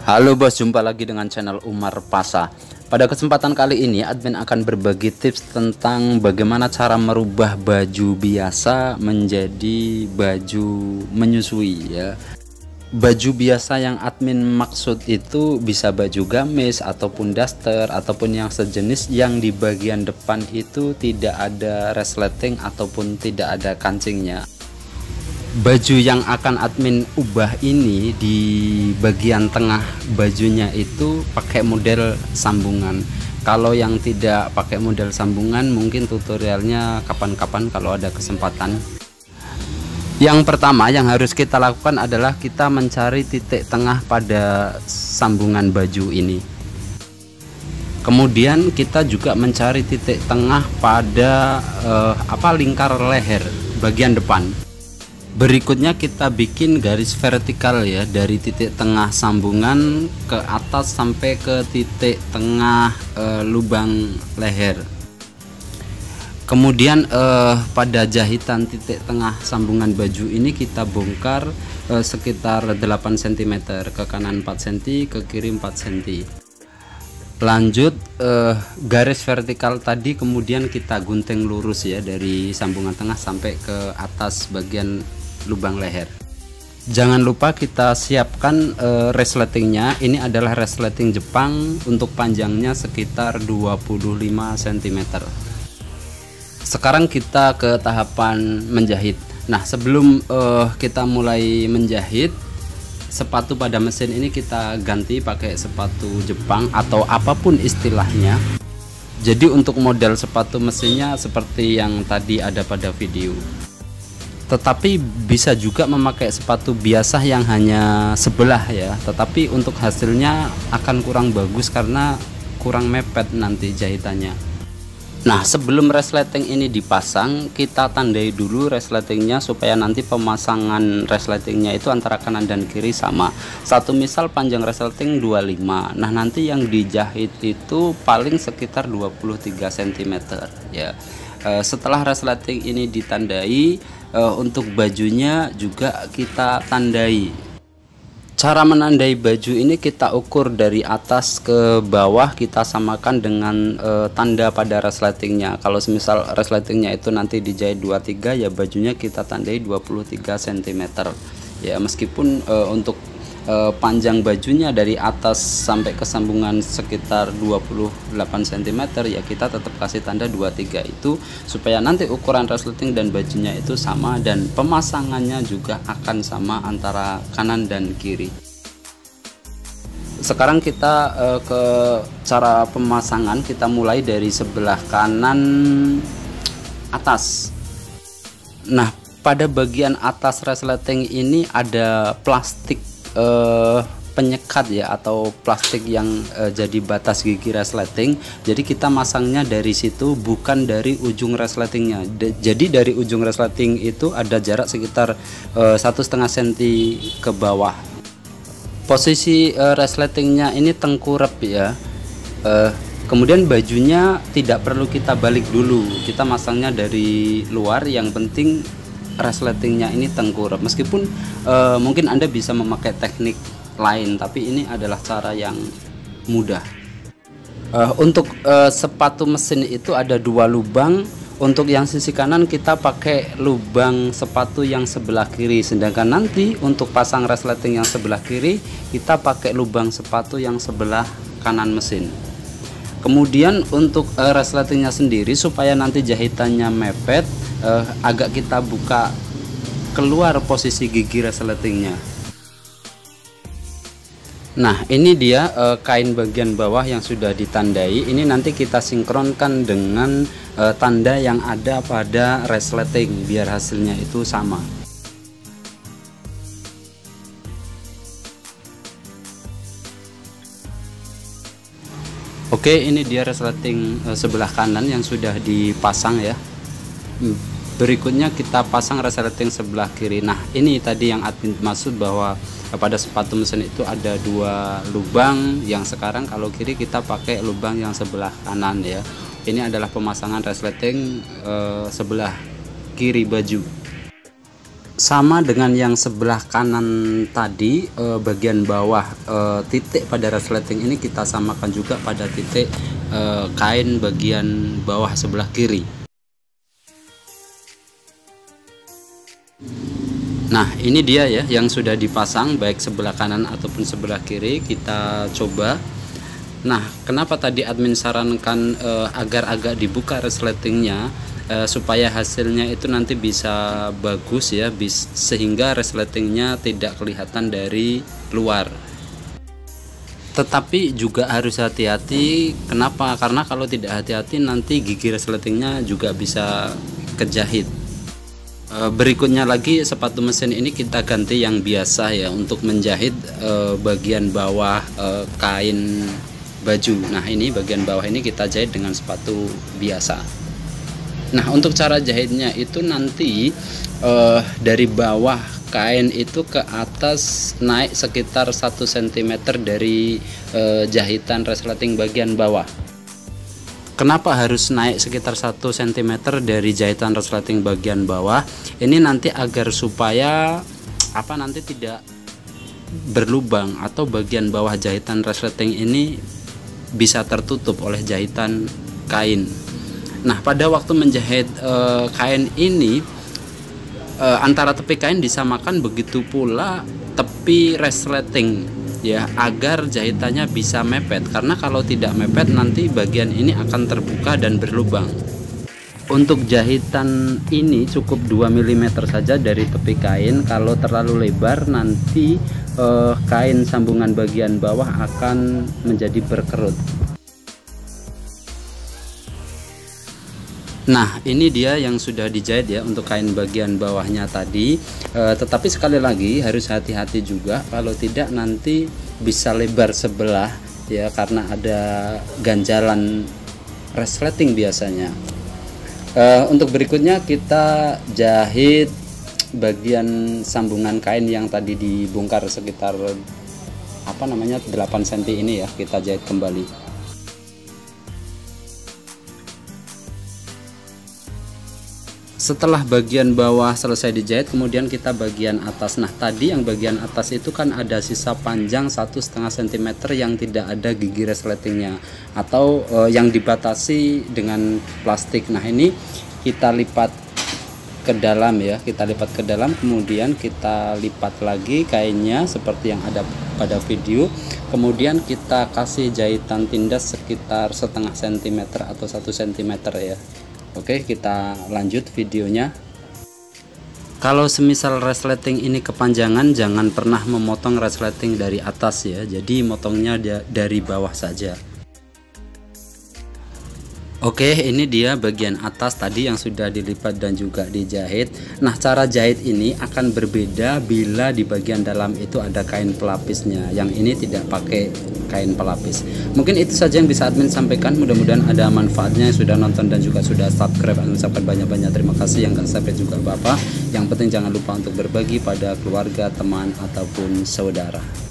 Halo bos, jumpa lagi dengan channel Umar Pasa. Pada kesempatan kali ini admin akan berbagi tips tentang bagaimana cara merubah baju biasa menjadi baju menyusui ya. Baju biasa yang admin maksud itu bisa baju gamis ataupun daster ataupun yang sejenis, yang di bagian depan itu tidak ada resleting ataupun tidak ada kancingnya. Baju yang akan admin ubah ini di bagian tengah bajunya itu pakai model sambungan. Kalau yang tidak pakai model sambungan mungkin tutorialnya kapan-kapan kalau ada kesempatan. Yang pertama yang harus kita lakukan adalah kita mencari titik tengah pada sambungan baju ini. Kemudian kita juga mencari titik tengah pada lingkar leher bagian depan. Berikutnya kita bikin garis vertikal ya, dari titik tengah sambungan ke atas sampai ke titik tengah lubang leher. Kemudian pada jahitan titik tengah sambungan baju ini kita bongkar sekitar 8 cm, ke kanan 4 cm, ke kiri 4 cm. Lanjut garis vertikal tadi kemudian kita gunting lurus ya, dari sambungan tengah sampai ke atas bagian lubang leher. Jangan lupa kita siapkan resletingnya. Ini adalah resleting Jepang, untuk panjangnya sekitar 25 cm. Sekarang kita ke tahapan menjahit. Nah, sebelum kita mulai menjahit, sepatu pada mesin ini kita ganti pakai sepatu Jepang atau apapun istilahnya. Jadi untuk model sepatu mesinnya seperti yang tadi ada pada video. Tetapi bisa juga memakai sepatu biasa yang hanya sebelah ya, tetapi untuk hasilnya akan kurang bagus karena kurang mepet nanti jahitannya. Nah, sebelum resleting ini dipasang, kita tandai dulu resletingnya supaya nanti pemasangan resletingnya itu antara kanan dan kiri sama. Satu misal panjang resleting 25. Nah, nanti yang dijahit itu paling sekitar 23 cm ya. Setelah resleting ini ditandai, untuk bajunya juga kita tandai. Cara menandai baju ini kita ukur dari atas ke bawah, kita samakan dengan tanda pada resletingnya. Kalau semisal resletingnya itu nanti dijahit 23 ya, bajunya kita tandai 23 cm ya. Meskipun untuk panjang bajunya dari atas sampai ke sambungan sekitar 28 cm ya, kita tetap kasih tanda 23 itu supaya nanti ukuran resleting dan bajunya itu sama dan pemasangannya juga akan sama antara kanan dan kiri. Sekarang kita ke cara pemasangan. Kita mulai dari sebelah kanan atas. Nah, pada bagian atas resleting ini ada plastik penyekat ya, atau plastik yang jadi batas gigi resleting. Jadi kita masangnya dari situ, bukan dari ujung resletingnya. Jadi dari ujung resleting itu ada jarak sekitar 1,5 cm ke bawah. Posisi resletingnya ini tengkurap ya. Kemudian bajunya tidak perlu kita balik dulu, kita masangnya dari luar. Yang penting resletingnya ini tengkurap. Meskipun mungkin Anda bisa memakai teknik lain, tapi ini adalah cara yang mudah. Untuk sepatu mesin itu ada 2 lubang. Untuk yang sisi kanan kita pakai lubang sepatu yang sebelah kiri, sedangkan nanti untuk pasang resleting yang sebelah kiri kita pakai lubang sepatu yang sebelah kanan mesin. Kemudian untuk resletingnya sendiri supaya nanti jahitannya mepet, agak kita buka keluar posisi gigi resletingnya. Nah, ini dia kain bagian bawah yang sudah ditandai. Ini nanti kita sinkronkan dengan tanda yang ada pada resleting biar hasilnya itu sama. Oke, ini dia resleting sebelah kanan yang sudah dipasang ya. Berikutnya kita pasang resleting sebelah kiri. Nah, ini tadi yang admin maksud bahwa pada sepatu mesin itu ada 2 lubang. Yang sekarang kalau kiri kita pakai lubang yang sebelah kanan ya. Ini adalah pemasangan resleting sebelah kiri baju. Sama dengan yang sebelah kanan tadi, bagian bawah titik pada resleting ini kita samakan juga pada titik kain bagian bawah sebelah kiri. Nah, ini dia ya yang sudah dipasang baik sebelah kanan ataupun sebelah kiri. Kita coba. Nah, kenapa tadi admin sarankan agar agak dibuka resletingnya, supaya hasilnya itu nanti bisa bagus ya, sehingga resletingnya tidak kelihatan dari luar. Tetapi juga harus hati-hati. Kenapa? Karena kalau tidak hati-hati nanti gigi resletingnya juga bisa kejahit. Berikutnya lagi, sepatu mesin ini kita ganti yang biasa ya, untuk menjahit bagian bawah kain baju. Nah, ini bagian bawah ini kita jahit dengan sepatu biasa. Nah, untuk cara jahitnya itu nanti dari bawah kain itu ke atas naik sekitar 1 cm dari jahitan resleting bagian bawah. Kenapa harus naik sekitar 1 cm dari jahitan resleting bagian bawah? Ini nanti agar supaya nanti tidak berlubang atau bagian bawah jahitan resleting ini bisa tertutup oleh jahitan kain. Nah, pada waktu menjahit kain ini, antara tepi kain disamakan, begitu pula tepi resleting ya, agar jahitannya bisa mepet, karena kalau tidak mepet nanti bagian ini akan terbuka dan berlubang. Untuk jahitan ini cukup 2 mm saja dari tepi kain. Kalau terlalu lebar nanti kain sambungan bagian bawah akan menjadi berkerut. Nah, ini dia yang sudah dijahit ya untuk kain bagian bawahnya tadi. Tetapi sekali lagi harus hati-hati juga, kalau tidak nanti bisa lebar sebelah ya, karena ada ganjalan resleting biasanya. Untuk berikutnya kita jahit bagian sambungan kain yang tadi dibongkar sekitar 8 cm ini ya, kita jahit kembali. Setelah bagian bawah selesai dijahit, kemudian kita bagian atas. Nah, tadi yang bagian atas itu kan ada sisa panjang 1,5 cm yang tidak ada gigi resletingnya, atau yang dibatasi dengan plastik. Nah, ini kita lipat ke dalam ya, kita lipat ke dalam, kemudian kita lipat lagi kainnya seperti yang ada pada video. Kemudian kita kasih jahitan tindas sekitar 0,5 cm atau 1 cm ya. Oke, kita lanjut videonya. Kalau semisal resleting ini kepanjangan, jangan pernah memotong resleting dari atas ya, jadi motongnya dari bawah saja. Oke, ini dia bagian atas tadi yang sudah dilipat dan juga dijahit. Nah, cara jahit ini akan berbeda bila di bagian dalam itu ada kain pelapisnya. Yang ini tidak pakai kain pelapis. Mungkin itu saja yang bisa admin sampaikan. Mudah-mudahan ada manfaatnya. Yang sudah nonton dan juga sudah subscribe, admin ucapkan banyak-banyak terima kasih. Yang nggak subscribe juga Bapak. Yang penting jangan lupa untuk berbagi pada keluarga, teman, ataupun saudara.